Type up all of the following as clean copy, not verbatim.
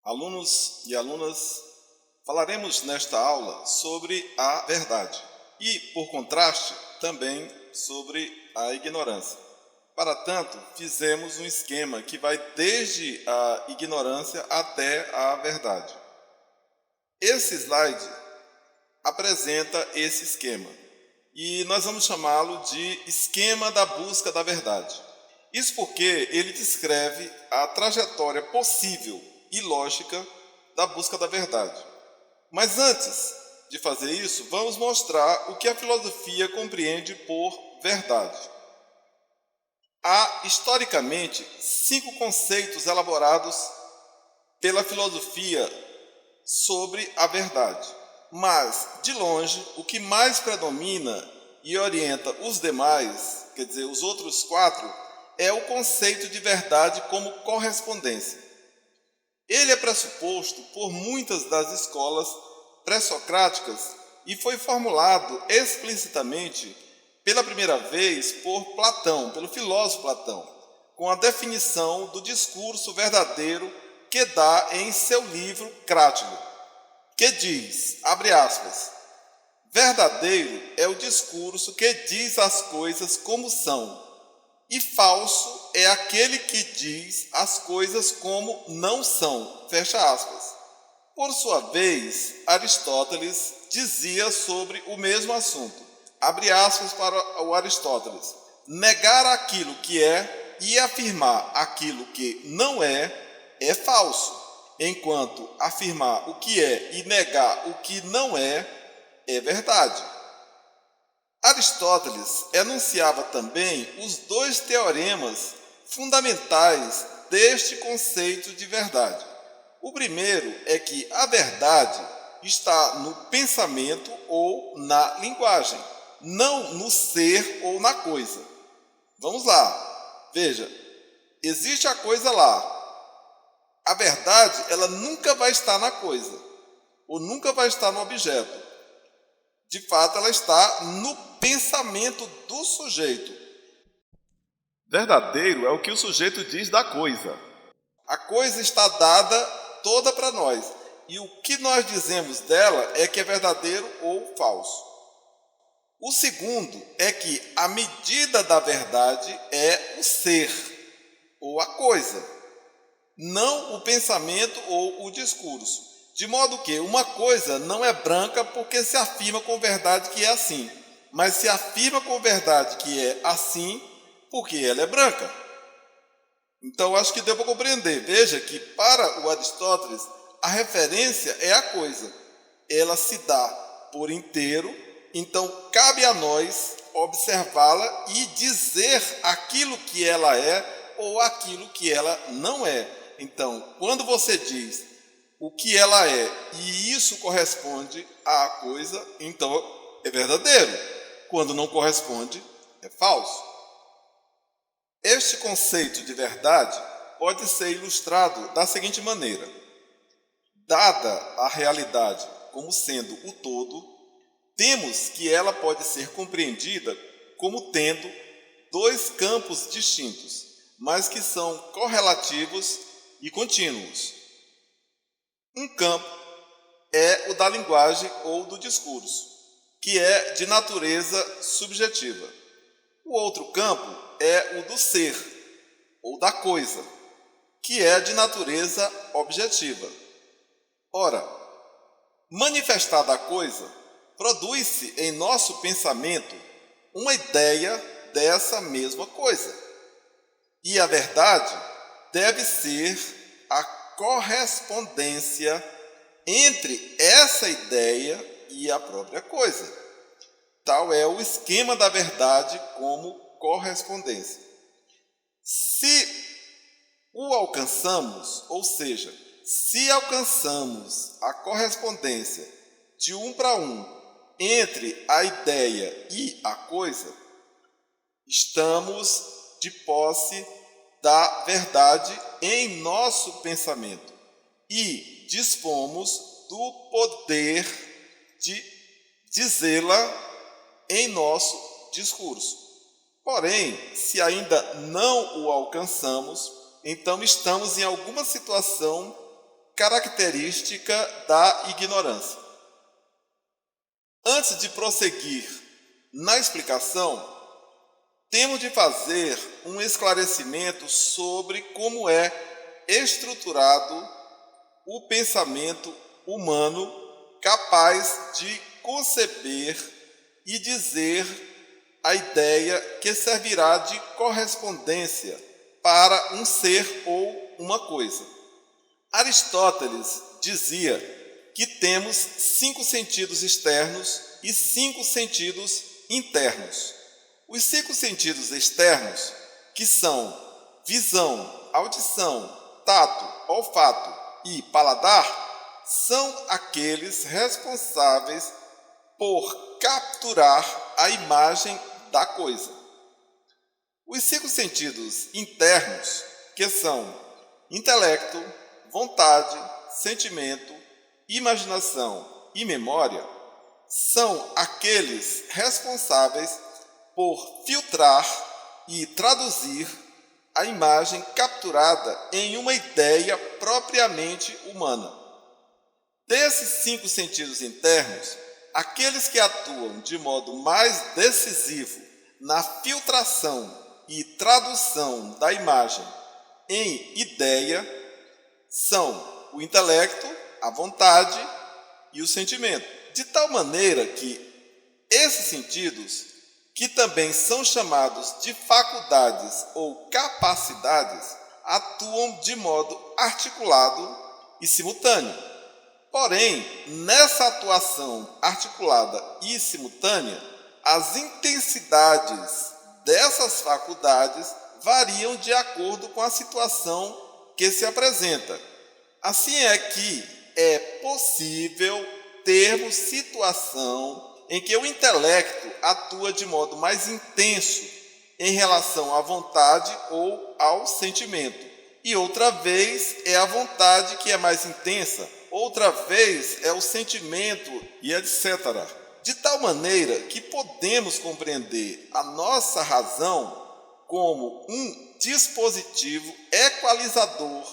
Alunos e alunas, falaremos nesta aula sobre a verdade e, por contraste, também sobre a ignorância. Para tanto, fizemos um esquema que vai desde a ignorância até a verdade. Esse slide apresenta esse esquema e nós vamos chamá-lo de esquema da busca da verdade. Isso porque ele descreve a trajetória possível e lógica da busca da verdade. Mas antes de fazer isso, vamos mostrar o que a filosofia compreende por verdade. Há, historicamente, 5 conceitos elaborados pela filosofia sobre a verdade. Mas, de longe, o que mais predomina e orienta os demais, quer dizer, os outros 4, é o conceito de verdade como correspondência. Ele é pressuposto por muitas das escolas pré-socráticas e foi formulado explicitamente pela primeira vez por Platão, pelo filósofo Platão, com a definição do discurso verdadeiro que dá em seu livro Crátigo, que diz, abre aspas, verdadeiro é o discurso que diz as coisas como são, e falso é aquele que diz as coisas como não são, fecha aspas. Por sua vez, Aristóteles dizia sobre o mesmo assunto, abre aspas para o Aristóteles, negar aquilo que é e afirmar aquilo que não é falso, enquanto afirmar o que é e negar o que não é verdade. Aristóteles enunciava também os 2 teoremas fundamentais deste conceito de verdade. O primeiro é que a verdade está no pensamento ou na linguagem, não no ser ou na coisa. Vamos lá, veja, existe a coisa lá. A verdade, ela nunca vai estar na coisa, ou nunca vai estar no objeto. De fato, ela está no pensamento do sujeito. Verdadeiro é o que o sujeito diz da coisa. A coisa está dada toda para nós. E o que nós dizemos dela é que é verdadeiro ou falso. O segundo é que a medida da verdade é o ser, ou a coisa, não o pensamento ou o discurso. De modo que uma coisa não é branca porque se afirma com verdade que é assim, mas se afirma com verdade que é assim porque ela é branca. Então, acho que deu para compreender. Veja que para o Aristóteles, a referência é a coisa. Ela se dá por inteiro, então cabe a nós observá-la e dizer aquilo que ela é ou aquilo que ela não é. Então, quando você diz o que ela é e isso corresponde à coisa, então é verdadeiro. Quando não corresponde, é falso. Este conceito de verdade pode ser ilustrado da seguinte maneira. Dada a realidade como sendo o todo, temos que ela pode ser compreendida como tendo 2 campos distintos, mas que são correlativos e contínuos. Um campo é o da linguagem ou do discurso, que é de natureza subjetiva. O outro campo é o do ser, ou da coisa, que é de natureza objetiva. Ora, manifestada a coisa, produz-se em nosso pensamento uma ideia dessa mesma coisa. E a verdade deve ser a correspondência entre essa ideia e a própria coisa. Tal é o esquema da verdade como correspondência. Se o alcançamos, ou seja, se alcançamos a correspondência de 1 para 1 entre a ideia e a coisa, estamos de posse da verdade em nosso pensamento e dispomos do poder de dizê-la em nosso discurso. Porém, se ainda não o alcançamos, então estamos em alguma situação característica da ignorância. Antes de prosseguir na explicação, temos de fazer um esclarecimento sobre como é estruturado o pensamento humano capaz de conceber e dizer a ideia que servirá de correspondência para um ser ou uma coisa. Aristóteles dizia que temos 5 sentidos externos e 5 sentidos internos. Os 5 sentidos externos, que são visão, audição, tato, olfato e paladar, são aqueles responsáveis por capturar a imagem da coisa. Os 5 sentidos internos, que são intelecto, vontade, sentimento, imaginação e memória, são aqueles responsáveis por filtrar e traduzir a imagem capturada em uma ideia propriamente humana. Desses 5 sentidos internos, aqueles que atuam de modo mais decisivo na filtração e tradução da imagem em ideia são o intelecto, a vontade e o sentimento. De tal maneira que esses sentidos, que também são chamados de faculdades ou capacidades, atuam de modo articulado e simultâneo. Porém, nessa atuação articulada e simultânea, as intensidades dessas faculdades variam de acordo com a situação que se apresenta. Assim é que é possível termos situação em que o intelecto atua de modo mais intenso em relação à vontade ou ao sentimento. E outra vez é a vontade que é mais intensa, outra vez é o sentimento e etc. De tal maneira que podemos compreender a nossa razão como um dispositivo equalizador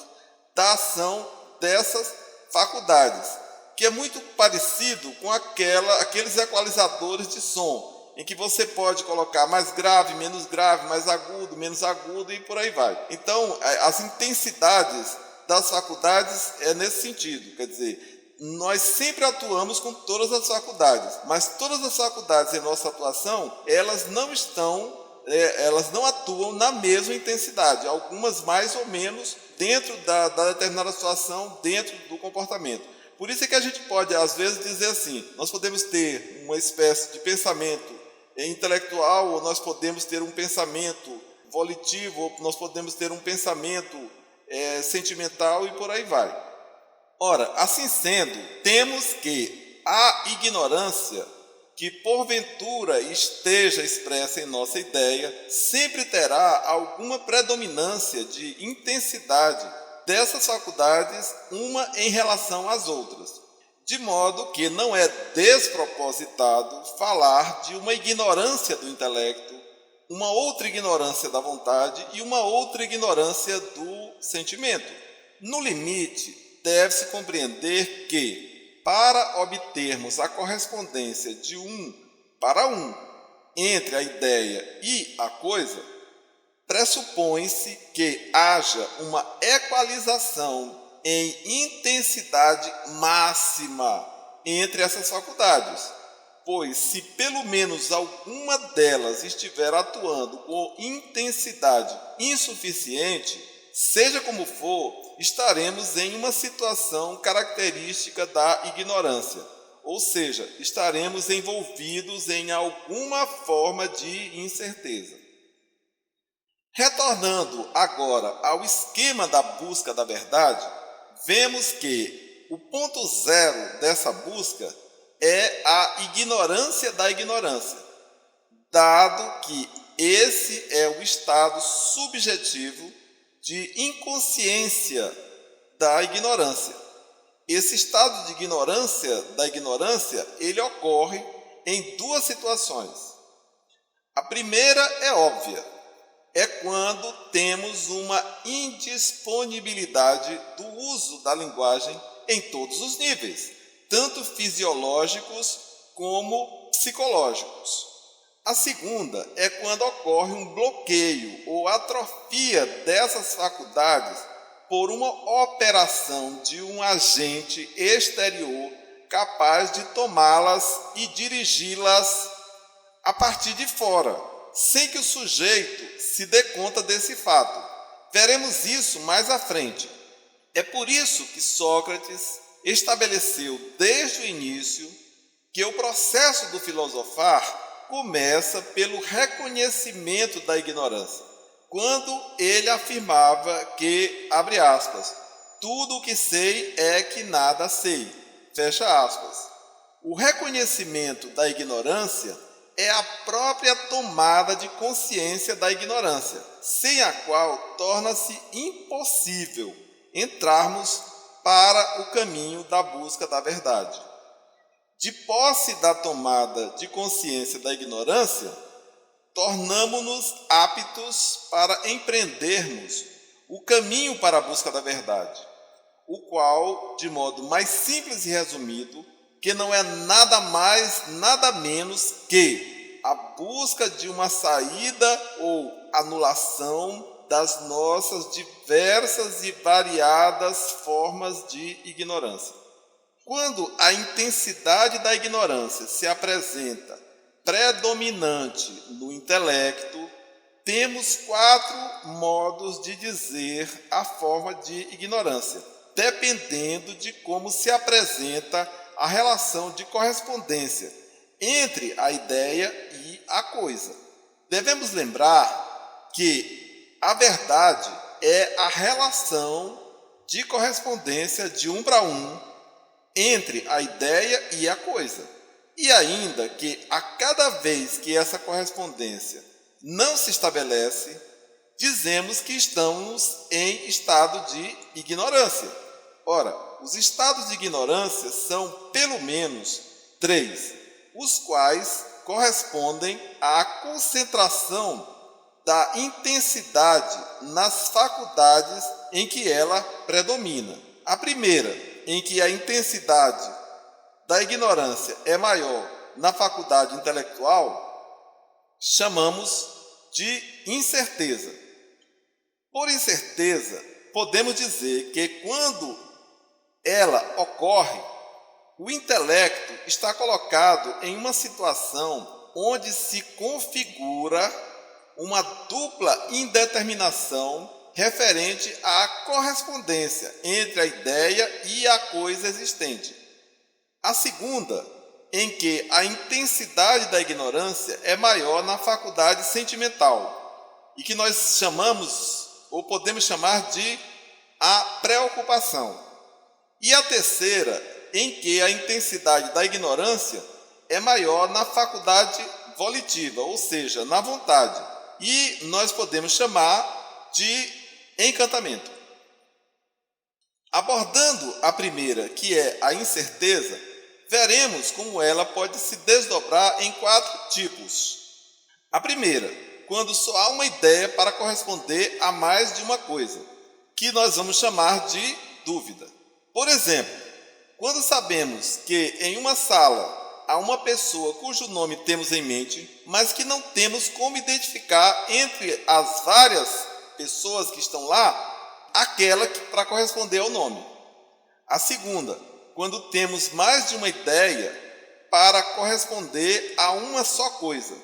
da ação dessas faculdades, que é muito parecido com aqueles equalizadores de som, em que você pode colocar mais grave, mais agudo, menos agudo e por aí vai. Então, as intensidades das faculdades é nesse sentido, quer dizer, nós sempre atuamos com todas as faculdades, mas todas as faculdades em nossa atuação, elas não atuam na mesma intensidade, algumas mais ou menos dentro da determinada situação, dentro do comportamento. Por isso é que a gente pode, às vezes, dizer assim, nós podemos ter uma espécie de pensamento intelectual, ou nós podemos ter um pensamento volitivo, ou nós podemos ter um pensamento sentimental e por aí vai. Ora, assim sendo, temos que a ignorância, que porventura esteja expressa em nossa ideia, sempre terá alguma predominância de intensidade dessas faculdades, uma em relação às outras, de modo que não é despropositado falar de uma ignorância do intelecto, uma outra ignorância da vontade e uma outra ignorância do sentimento. No limite, deve-se compreender que, para obtermos a correspondência de um para um entre a ideia e a coisa, pressupõe-se que haja uma equalização em intensidade máxima entre essas faculdades, pois se pelo menos alguma delas estiver atuando com intensidade insuficiente, seja como for, estaremos em uma situação característica da ignorância, ou seja, estaremos envolvidos em alguma forma de incerteza. Retornando agora ao esquema da busca da verdade, vemos que o ponto zero dessa busca é a ignorância da ignorância, dado que esse é o estado subjetivo de inconsciência da ignorância. Esse estado de ignorância da ignorância, ele ocorre em 2 situações. A primeira é óbvia. é quando temos uma indisponibilidade do uso da linguagem em todos os níveis, tanto fisiológicos como psicológicos. A segunda é quando ocorre um bloqueio ou atrofia dessas faculdades por uma operação de um agente exterior capaz de tomá-las e dirigi-las a partir de fora, sem que o sujeito se dê conta desse fato. Veremos isso mais à frente. É por isso que Sócrates estabeleceu desde o início que o processo do filosofar começa pelo reconhecimento da ignorância, quando ele afirmava que, abre aspas, tudo o que sei é que nada sei, fecha aspas. O reconhecimento da ignorância é a própria tomada de consciência da ignorância, sem a qual torna-se impossível entrarmos para o caminho da busca da verdade. De posse da tomada de consciência da ignorância, tornamo-nos aptos para empreendermos o caminho para a busca da verdade, o qual, de modo mais simples e resumido, que não é nada mais, nada menos que a busca de uma saída ou anulação das nossas diversas e variadas formas de ignorância. Quando a intensidade da ignorância se apresenta predominante no intelecto, temos 4 modos de dizer a forma de ignorância, dependendo de como se apresenta a relação de correspondência entre a ideia e a coisa. Devemos lembrar que a verdade é a relação de correspondência de 1 para 1 entre a ideia e a coisa. E ainda que a cada vez que essa correspondência não se estabelece, dizemos que estamos em estado de ignorância. Ora, os estados de ignorância são pelo menos 3, os quais correspondem à concentração da intensidade nas faculdades em que ela predomina. A primeira, em que a intensidade da ignorância é maior na faculdade intelectual, chamamos de incerteza. Por incerteza, podemos dizer que quando ela ocorre, o intelecto está colocado em uma situação onde se configura uma dupla indeterminação referente à correspondência entre a ideia e a coisa existente. A segunda, em que a intensidade da ignorância é maior na faculdade sentimental, e que nós chamamos, ou podemos chamar de a preocupação. E a terceira, em que a intensidade da ignorância é maior na faculdade volitiva, ou seja, na vontade, e nós podemos chamar de encantamento. Abordando a primeira, que é a incerteza, veremos como ela pode se desdobrar em 4 tipos. A primeira, quando só há uma ideia para corresponder a mais de uma coisa, que nós vamos chamar de dúvida. Por exemplo, quando sabemos que em uma sala há uma pessoa cujo nome temos em mente, mas que não temos como identificar entre as várias pessoas que estão lá, aquela para corresponder ao nome. A segunda, quando temos mais de uma ideia para corresponder a uma só coisa,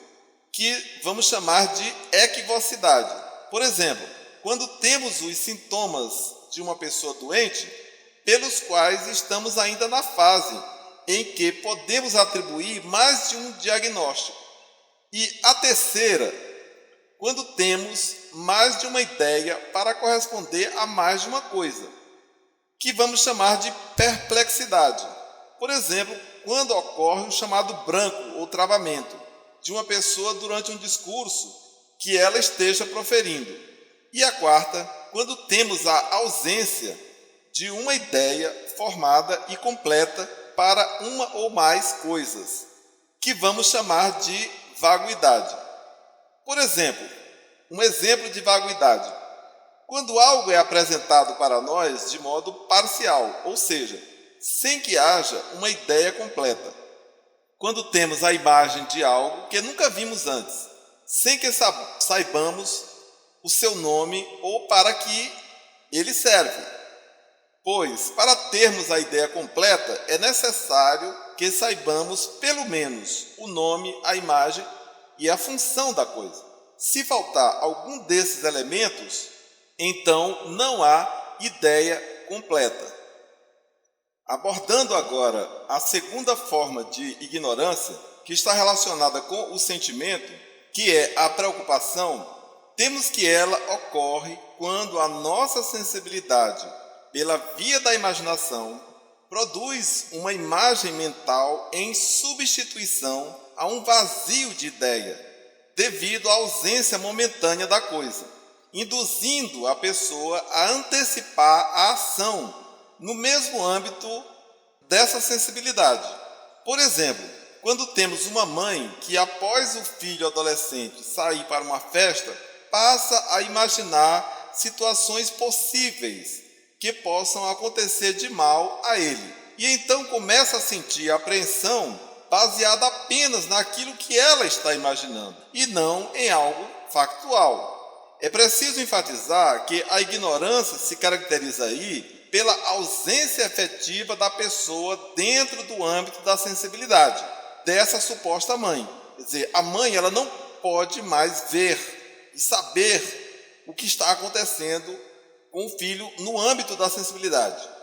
que vamos chamar de equivocidade. Por exemplo, quando temos os sintomas de uma pessoa doente, pelos quais estamos ainda na fase em que podemos atribuir mais de um diagnóstico. E a terceira, quando temos mais de uma ideia para corresponder a mais de uma coisa, que vamos chamar de perplexidade. Por exemplo, quando ocorre o chamado branco ou travamento de uma pessoa durante um discurso que ela esteja proferindo. E a quarta, quando temos a ausência de uma ideia formada e completa para uma ou mais coisas, que vamos chamar de vaguidade. Por exemplo, Um exemplo de vaguidade: quando algo é apresentado para nós de modo parcial, ou seja, sem que haja uma ideia completa. Quando temos a imagem de algo que nunca vimos antes, sem que saibamos o seu nome ou para que ele serve. Pois, para termos a ideia completa, é necessário que saibamos pelo menos o nome, a imagem e a função da coisa. Se faltar algum desses elementos, então não há ideia completa. Abordando agora a segunda forma de ignorância, que está relacionada com o sentimento, que é a preocupação, temos que ela ocorre quando a nossa sensibilidade, pela via da imaginação, produz uma imagem mental em substituição a um vazio de ideia, devido à ausência momentânea da coisa, induzindo a pessoa a antecipar a ação no mesmo âmbito dessa sensibilidade. Por exemplo, quando temos uma mãe que, após o filho adolescente sair para uma festa, passa a imaginar situações possíveis que possam acontecer de mal a ele. E então começa a sentir apreensão baseada apenas naquilo que ela está imaginando, e não em algo factual. É preciso enfatizar que a ignorância se caracteriza aí pela ausência efetiva da pessoa dentro do âmbito da sensibilidade dessa suposta mãe. Quer dizer, a mãe ela não pode mais ver e saber o que está acontecendo com o filho no âmbito da sensibilidade.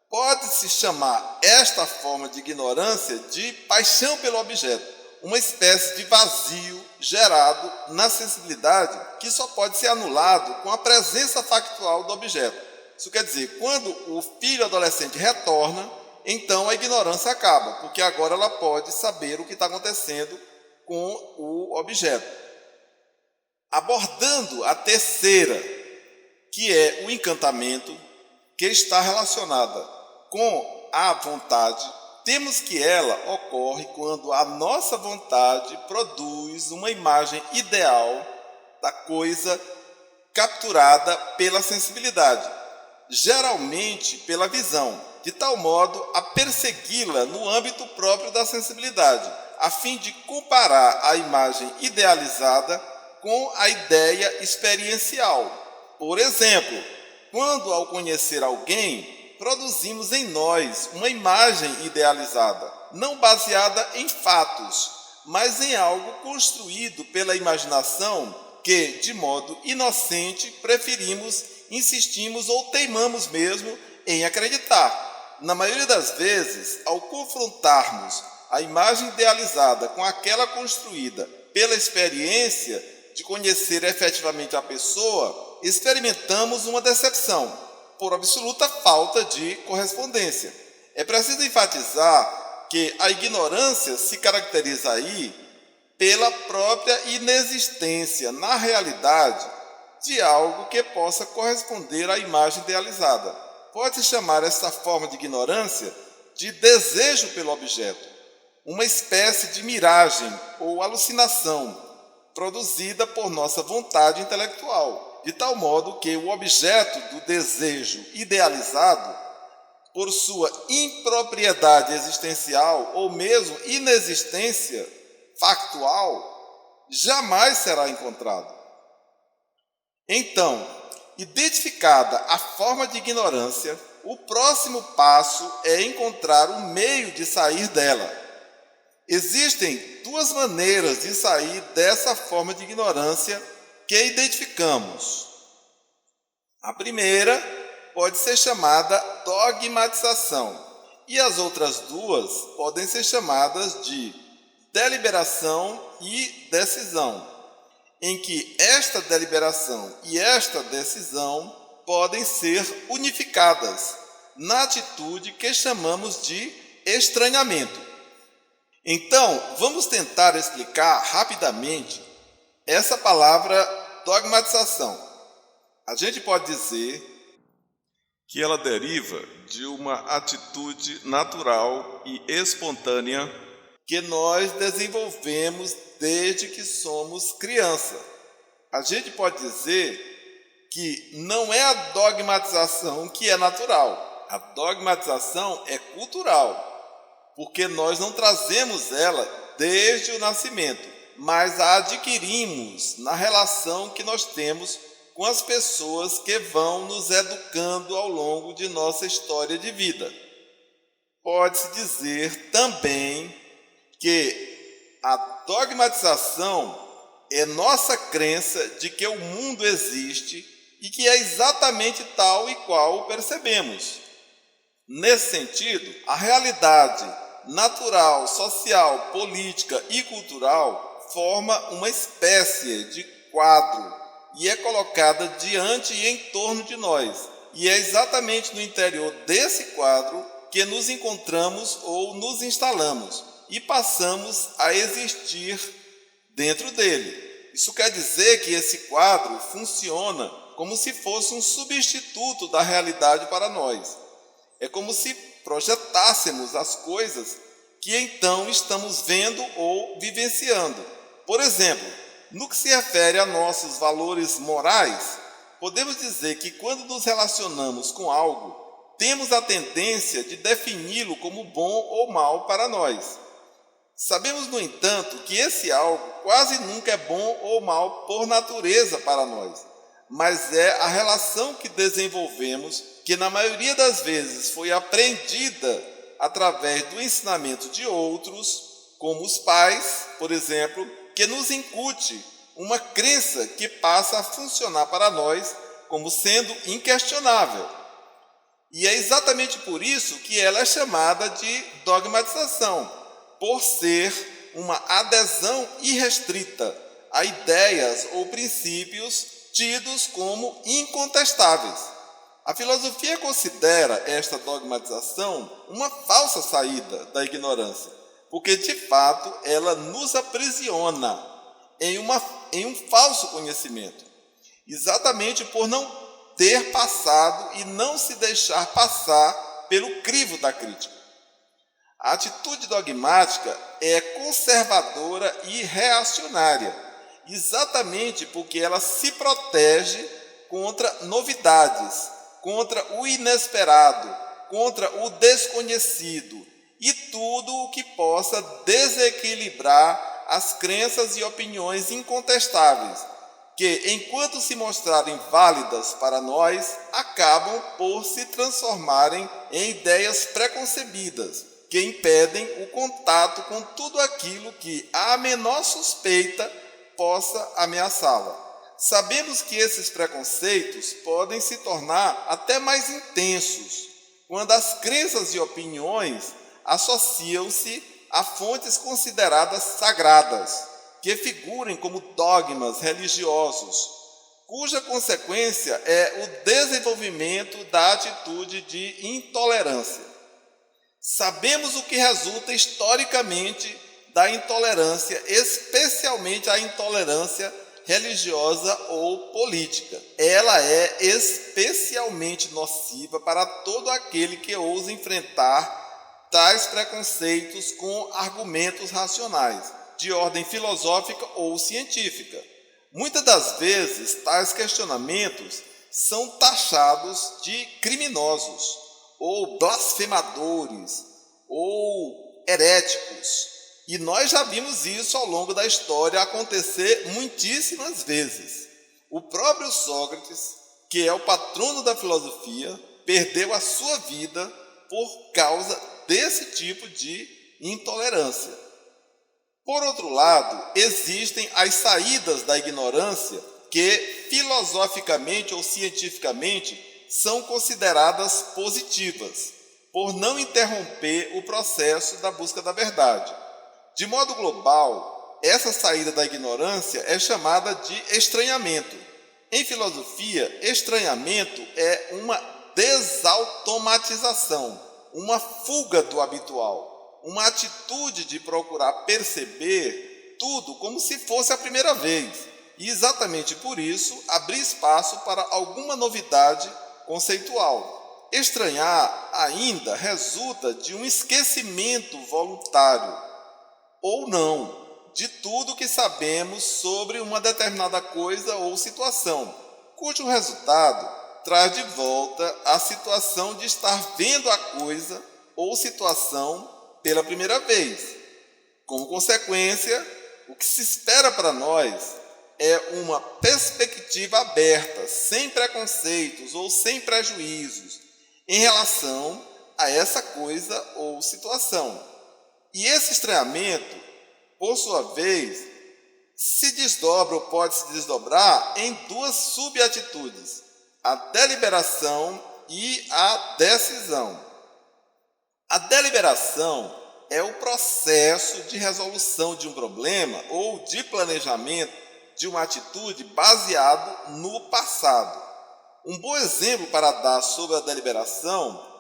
Pode-se chamar esta forma de ignorância de paixão pelo objeto, uma espécie de vazio gerado na sensibilidade que só pode ser anulado com a presença factual do objeto. Isso quer dizer, quando o filho adolescente retorna, então a ignorância acaba, porque agora ela pode saber o que está acontecendo com o objeto. Abordando a terceira, que é o encantamento, que está relacionada com a vontade, temos que ela ocorre quando a nossa vontade produz uma imagem ideal da coisa capturada pela sensibilidade, geralmente pela visão, de tal modo a persegui-la no âmbito próprio da sensibilidade, a fim de comparar a imagem idealizada com a ideia experiencial. Por exemplo, quando ao conhecer alguém, produzimos em nós uma imagem idealizada, não baseada em fatos, mas em algo construído pela imaginação que, de modo inocente, insistimos ou teimamos mesmo em acreditar. Na maioria das vezes, ao confrontarmos a imagem idealizada com aquela construída pela experiência de conhecer efetivamente a pessoa, experimentamos uma decepção, por absoluta falta de correspondência. É preciso enfatizar que a ignorância se caracteriza aí pela própria inexistência, na realidade, de algo que possa corresponder à imagem idealizada. Pode-se chamar essa forma de ignorância de desejo pelo objeto, uma espécie de miragem ou alucinação produzida por nossa vontade intelectual, de tal modo que o objeto do desejo idealizado, por sua impropriedade existencial ou mesmo inexistência factual, jamais será encontrado. Então, identificada a forma de ignorância, o próximo passo é encontrar um meio de sair dela. Existem duas maneiras de sair dessa forma de ignorância que identificamos. A primeira pode ser chamada dogmatização, e as outras duas podem ser chamadas de deliberação e decisão, em que esta deliberação e esta decisão podem ser unificadas na atitude que chamamos de estranhamento. Então, vamos tentar explicar rapidamente essa palavra dogmatização. A gente pode dizer que ela deriva de uma atitude natural e espontânea que nós desenvolvemos desde que somos criança. A gente pode dizer que não é a dogmatização que é natural. A dogmatização é cultural, porque nós não trazemos ela desde o nascimento, mas a adquirimos na relação que nós temos com as pessoas que vão nos educando ao longo de nossa história de vida. Pode-se dizer também que a dogmatização é nossa crença de que o mundo existe e que é exatamente tal e qual o percebemos. Nesse sentido, a realidade natural, social, política e cultural forma uma espécie de quadro e é colocada diante e em torno de nós. E é exatamente no interior desse quadro que nos encontramos ou nos instalamos e passamos a existir dentro dele. Isso quer dizer que esse quadro funciona como se fosse um substituto da realidade para nós. É como se projetássemos as coisas que então estamos vendo ou vivenciando. Por exemplo, no que se refere a nossos valores morais, podemos dizer que quando nos relacionamos com algo, temos a tendência de defini-lo como bom ou mal para nós. Sabemos, no entanto, que esse algo quase nunca é bom ou mal por natureza para nós, mas é a relação que desenvolvemos, que na maioria das vezes foi aprendida através do ensinamento de outros, como os pais, por exemplo, que nos incute uma crença que passa a funcionar para nós como sendo inquestionável. E é exatamente por isso que ela é chamada de dogmatização, por ser uma adesão irrestrita a ideias ou princípios tidos como incontestáveis. A filosofia considera esta dogmatização uma falsa saída da ignorância, porque de fato ela nos aprisiona em um falso conhecimento, exatamente por não ter passado e não se deixar passar pelo crivo da crítica. A atitude dogmática é conservadora e reacionária, exatamente porque ela se protege contra novidades, contra o inesperado, contra o desconhecido e tudo o que possa desequilibrar as crenças e opiniões incontestáveis, que, enquanto se mostrarem válidas para nós, acabam por se transformarem em ideias preconcebidas, que impedem o contato com tudo aquilo que a menor suspeita possa ameaçá-la. Sabemos que esses preconceitos podem se tornar até mais intensos quando as crenças e opiniões associam-se a fontes consideradas sagradas, que figurem como dogmas religiosos, cuja consequência é o desenvolvimento da atitude de intolerância. Sabemos o que resulta historicamente da intolerância, especialmente a intolerância religiosa ou política. Ela é especialmente nociva para todo aquele que ousa enfrentar tais preconceitos com argumentos racionais, de ordem filosófica ou científica. Muitas das vezes, tais questionamentos são taxados de criminosos, ou blasfemadores, ou heréticos. E nós já vimos isso ao longo da história acontecer muitíssimas vezes. O próprio Sócrates, que é o patrono da filosofia, perdeu a sua vida por causa desse tipo de intolerância. Por outro lado, existem as saídas da ignorância que, filosoficamente ou cientificamente, são consideradas positivas, por não interromper o processo da busca da verdade. De modo global, essa saída da ignorância é chamada de estranhamento. Em filosofia, estranhamento é uma desautomatização, uma fuga do habitual, uma atitude de procurar perceber tudo como se fosse a primeira vez, e exatamente por isso abrir espaço para alguma novidade conceitual. Estranhar ainda resulta de um esquecimento voluntário ou não de tudo que sabemos sobre uma determinada coisa ou situação, cujo resultado traz de volta a situação de estar vendo a coisa ou situação pela primeira vez. Como consequência, o que se espera para nós é uma perspectiva aberta, sem preconceitos ou sem prejuízos, em relação a essa coisa ou situação. E esse estranhamento, por sua vez, se desdobra ou pode se desdobrar em duas subatitudes: a deliberação e a decisão. A deliberação é o processo de resolução de um problema ou de planejamento de uma atitude baseado no passado. Um bom exemplo para dar sobre a deliberação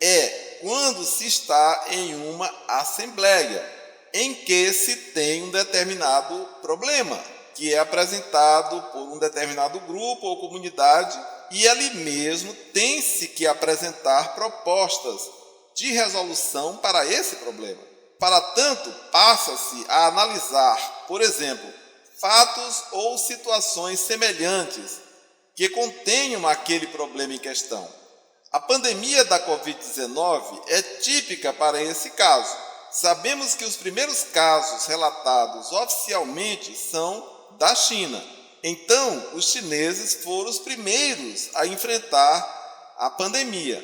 é quando se está em uma assembleia, em que se tem um determinado problema, que é apresentado por um determinado grupo ou comunidade, e ali mesmo tem-se que apresentar propostas de resolução para esse problema. Para tanto, passa-se a analisar, por exemplo, fatos ou situações semelhantes que contenham aquele problema em questão. A pandemia da Covid-19 é típica para esse caso. Sabemos que os primeiros casos relatados oficialmente são da China. Então, os chineses foram os primeiros a enfrentar a pandemia.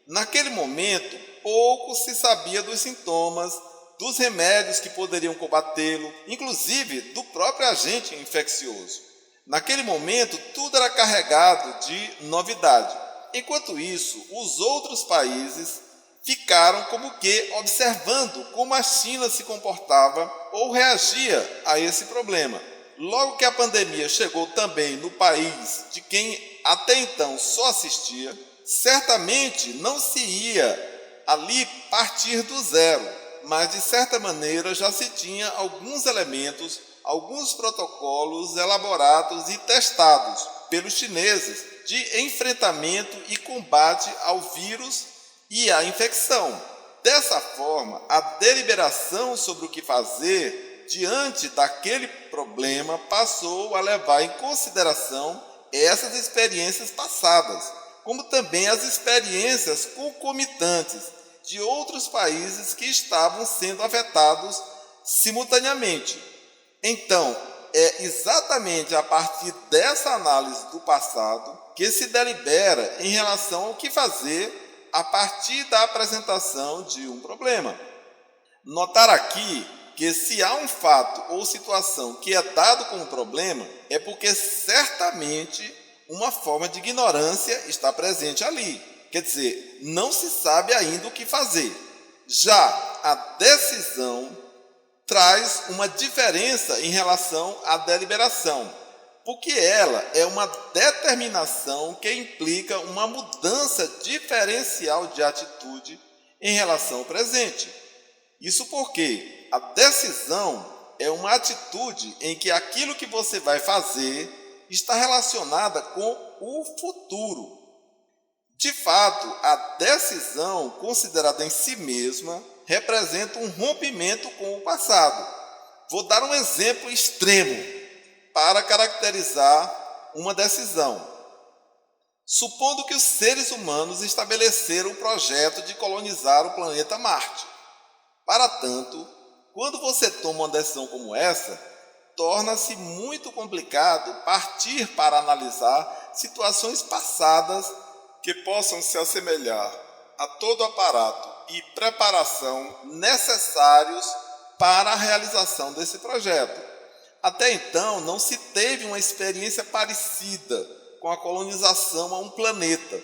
Naquele momento, pouco se sabia dos sintomas, dos remédios que poderiam combatê-lo, inclusive do próprio agente infeccioso. Naquele momento, tudo era carregado de novidade. Enquanto isso, os outros países ficaram como que observando como a China se comportava ou reagia a esse problema. Logo que a pandemia chegou também no país de quem até então só assistia, certamente não se ia ali partir do zero, mas de certa maneira já se tinha alguns elementos, alguns protocolos elaborados e testados pelos chineses de enfrentamento e combate ao vírus e à infecção. Dessa forma, a deliberação sobre o que fazer diante daquele problema passou a levar em consideração essas experiências passadas, como também as experiências concomitantes de outros países que estavam sendo afetados simultaneamente. Então, é exatamente a partir dessa análise do passado que se delibera em relação ao que fazer a partir da apresentação de um problema. Notar aqui que se há um fato ou situação que é dado como problema, é porque certamente uma forma de ignorância está presente ali. Quer dizer, não se sabe ainda o que fazer. Já a decisão traz uma diferença em relação à deliberação, porque ela é uma determinação que implica uma mudança diferencial de atitude em relação ao presente. Isso porque a decisão é uma atitude em que aquilo que você vai fazer está relacionada com o futuro. De fato, a decisão, considerada em si mesma, representa um rompimento com o passado. Vou dar um exemplo extremo para caracterizar uma decisão. Supondo que os seres humanos estabeleceram o projeto de colonizar o planeta Marte. Para tanto, quando você toma uma decisão como essa, torna-se muito complicado partir para analisar situações passadas que possam se assemelhar a todo o aparato e preparação necessários para a realização desse projeto. Até então, não se teve uma experiência parecida com a colonização a um planeta,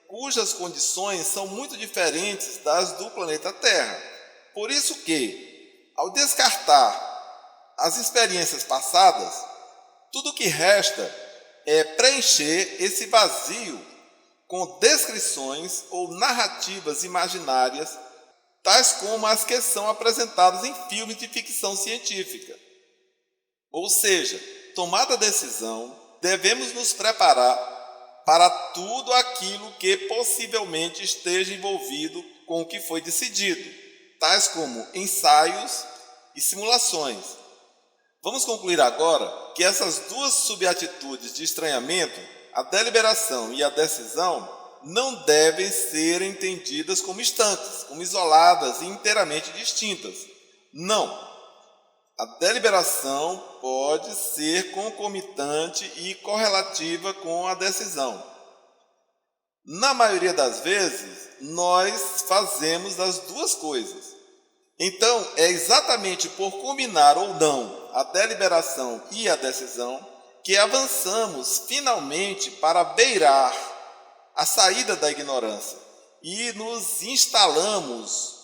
cujas condições são muito diferentes das do planeta Terra. Por isso que, ao descartar as experiências passadas, tudo o que resta é preencher esse vazio com descrições ou narrativas imaginárias, tais como as que são apresentadas em filmes de ficção científica. Ou seja, tomada a decisão, devemos nos preparar para tudo aquilo que possivelmente esteja envolvido com o que foi decidido, tais como ensaios e simulações. Vamos concluir agora que essas duas subatitudes de estranhamento, a deliberação e a decisão, não devem ser entendidas como estanques, como isoladas e inteiramente distintas. Não. A deliberação pode ser concomitante e correlativa com a decisão. Na maioria das vezes, nós fazemos as duas coisas. Então, é exatamente por combinar ou não a deliberação e a decisão que avançamos finalmente para beirar a saída da ignorância e nos instalamos,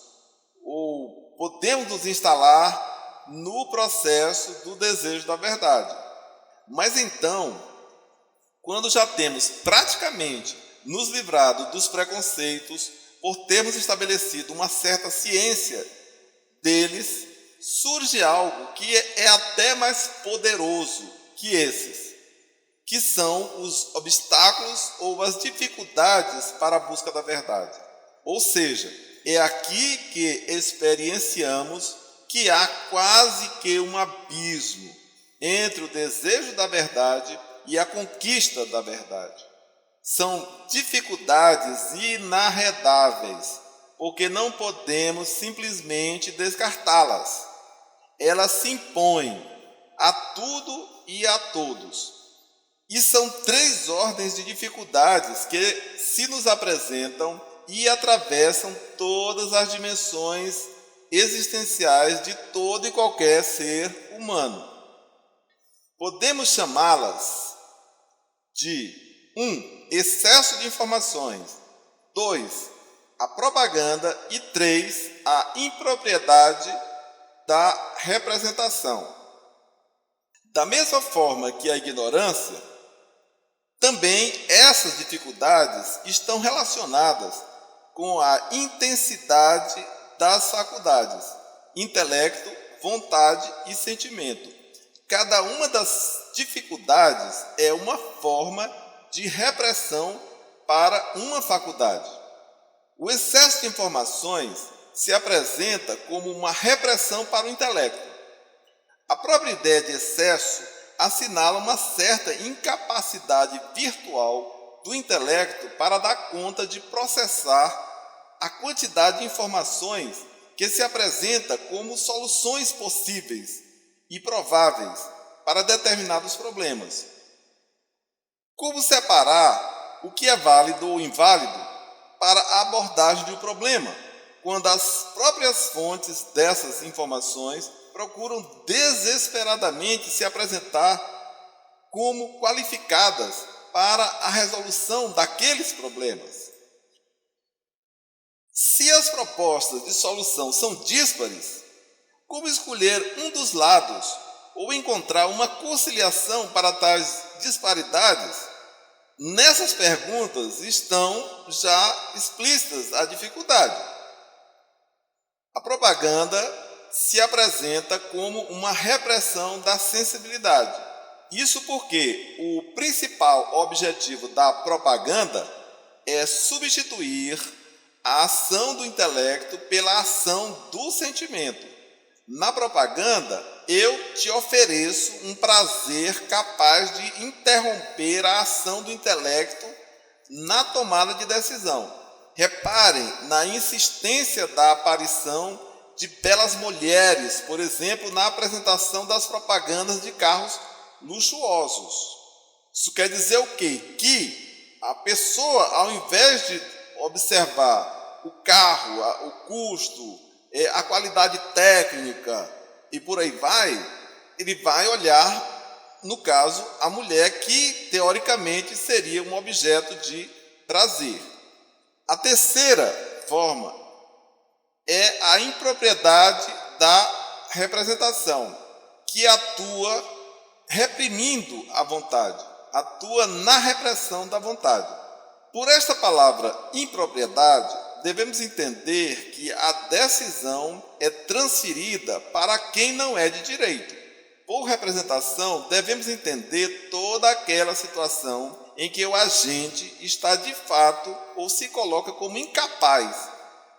ou podemos nos instalar no processo do desejo da verdade. Mas então, quando já temos praticamente nos livrado dos preconceitos, por termos estabelecido uma certa ciência deles, surge algo que é até mais poderoso que esses, que são os obstáculos ou as dificuldades para a busca da verdade. Ou seja, é aqui que experienciamos que há quase que um abismo entre o desejo da verdade e a conquista da verdade. São dificuldades inarredáveis, porque não podemos simplesmente descartá-las. Elas se impõem a tudo e a todos. E são 3 ordens de dificuldades que se nos apresentam e atravessam todas as dimensões existenciais de todo e qualquer ser humano. Podemos chamá-las de 1. Excesso de informações. 2. A propaganda. E 3. A impropriedade da representação. Da mesma forma que a ignorância, também essas dificuldades estão relacionadas com a intensidade das faculdades, intelecto, vontade e sentimento. Cada uma das dificuldades é uma forma de repressão para uma faculdade. O excesso de informações se apresenta como uma repressão para o intelecto. A própria ideia de excesso assinala uma certa incapacidade virtual do intelecto para dar conta de processar a quantidade de informações que se apresenta como soluções possíveis e prováveis para determinados problemas. Como separar o que é válido ou inválido para a abordagem de um problema, quando as próprias fontes dessas informações procuram desesperadamente se apresentar como qualificadas para a resolução daqueles problemas? Se as propostas de solução são díspares, como escolher um dos lados ou encontrar uma conciliação para tais disparidades? Nessas perguntas estão já explícitas a dificuldade. A propaganda se apresenta como uma repressão da sensibilidade. Isso porque o principal objetivo da propaganda é substituir a ação do intelecto pela ação do sentimento. Na propaganda, eu te ofereço um prazer capaz de interromper a ação do intelecto na tomada de decisão. Reparem na insistência da aparição de belas mulheres, por exemplo, na apresentação das propagandas de carros luxuosos. Isso quer dizer o quê? Que a pessoa, ao invés de observar o carro, o custo, a qualidade técnica e por aí vai, ele vai olhar, no caso, a mulher que, teoricamente, seria um objeto de prazer. A terceira forma é a impropriedade da representação, que atua reprimindo a vontade, atua na repressão da vontade. Por esta palavra impropriedade, devemos entender que a decisão é transferida para quem não é de direito. Por representação, devemos entender toda aquela situação em que o agente está de fato ou se coloca como incapaz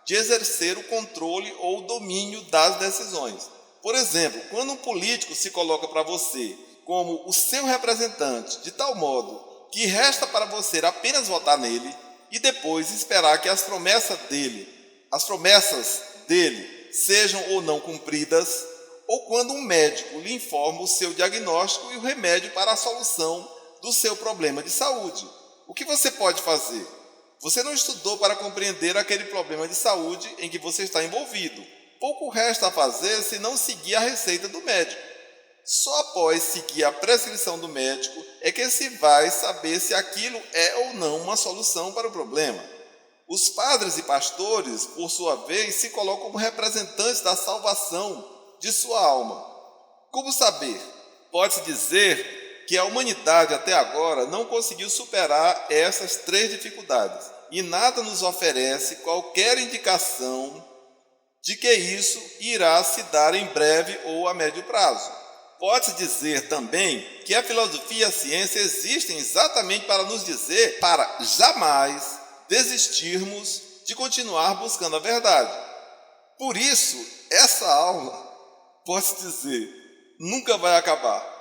de exercer o controle ou o domínio das decisões. Por exemplo, quando um político se coloca para você como o seu representante, de tal modo que resta para você apenas votar nele e depois esperar que as promessas dele sejam ou não cumpridas, ou quando um médico lhe informa o seu diagnóstico e o remédio para a solução do seu problema de saúde. O que você pode fazer? Você não estudou para compreender aquele problema de saúde em que você está envolvido. Pouco resta a fazer se não seguir a receita do médico. Só após seguir a prescrição do médico é que se vai saber se aquilo é ou não uma solução para o problema. Os padres e pastores, por sua vez, se colocam como representantes da salvação de sua alma. Como saber? Pode-se dizer que a humanidade até agora não conseguiu superar essas 3 dificuldades e nada nos oferece qualquer indicação de que isso irá se dar em breve ou a médio prazo. Pode-se dizer também que a filosofia e a ciência existem exatamente para nos dizer para jamais desistirmos de continuar buscando a verdade. Por isso, essa aula, pode-se dizer, nunca vai acabar.